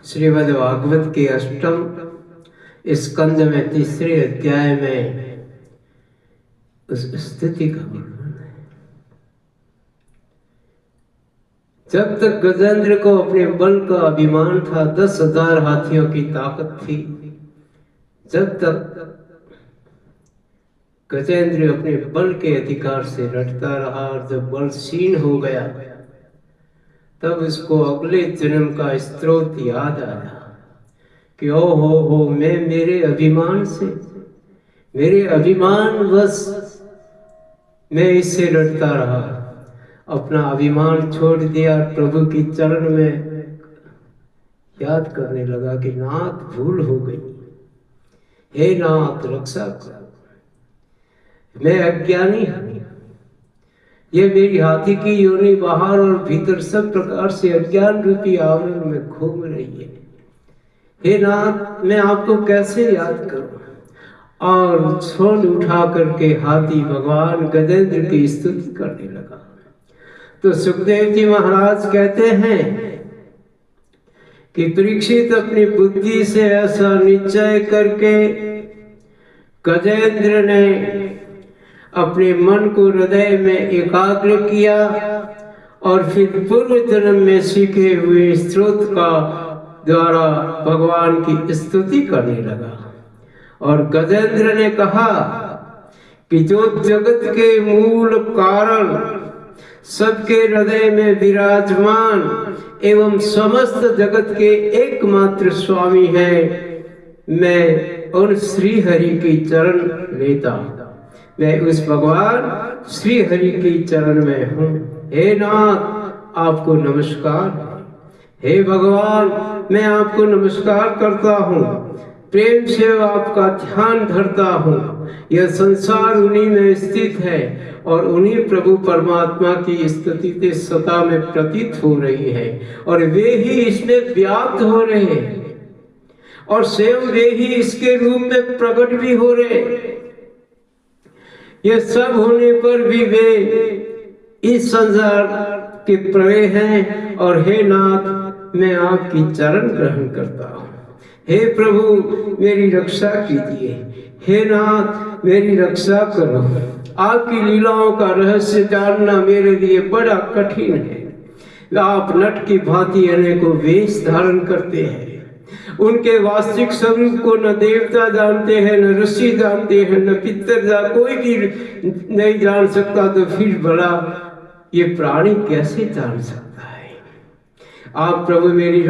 श्रीमद् भागवत के अष्टम स्कंद में तीसरे अध्याय में उस स्थिति का वर्णन है। जब तक गजेंद्र को अपने बल का अभिमान था, 10,000 हाथियों की ताकत थी, जब तक गजेंद्र अपने बल के अधिकार से लड़ता रहा, और जब बल क्षीण हो गया तब उसको अगले जन्म का स्रोत याद आया कि ओ हो मैं मेरे अभिमान से, मेरे अभिमान बस मैं इससे लड़ता रहा, अपना अभिमान छोड़ दिया, प्रभु की चरण में याद करने लगा कि नाथ भूल हो गई, हे नाथ रक्षा कर, मैं अज्ञानी हूं, ये मेरी हाथी की योनि बाहर और भीतर सब प्रकार से अज्ञान रूपी आवरण में घूम रही है। हे नाथ मैं आपको कैसे याद करूं? और छोड़ उठा करके हाथी भगवान गजेंद्र की स्तुति करने लगा। तो सुखदेव जी महाराज कहते हैं कि परीक्षित अपनी बुद्धि से ऐसा निश्चय करके गजेंद्र ने अपने मन को हृदय में एकाग्र किया और फिर पूर्व जन्म में सीखे हुए स्रोत का द्वारा भगवान की स्तुति करने लगा। और गजेंद्र ने कहा कि जो जगत के मूल कारण, सबके हृदय में विराजमान एवं समस्त जगत के एकमात्र स्वामी हैं, मैं उन श्री हरि की चरण लेता हूं, मैं उस भगवान श्री हरि की चरण में हूं। हे नाथ आपको नमस्कार, हे भगवान मैं आपको नमस्कार करता हूं, प्रेम से आपका ध्यान धरता हूं। यह संसार उन्हीं में स्थित है और उन्हीं प्रभु परमात्मा की स्तुति सदा में प्रतीत हो रही है, और वे ही इसमें व्याप्त हो रहे हैं और स्वयं वे ही इसके रूप में प्रकट भी हो रहे हैं। ये सब होने पर भी वे इस संसार के परे हैं, और हे नाथ मैं आपकी चरण ग्रहण करता हूं। हे प्रभु मेरी रक्षा कीजिए, हे नाथ मेरी रक्षा करो। आपकी लीलाओं का रहस्य जानना मेरे लिए बड़ा कठिन है। आप नट की भांति अनेकों वेश धारण करते हैं, उनके वास्तविक स्वरूप को न देवता जानते हैं, न ऋषि जानते हैं, न पितर कोई भी नहीं जान सकता, तो फिर भला ये प्राणी कैसे जान सकता है? आप प्रभु मेरी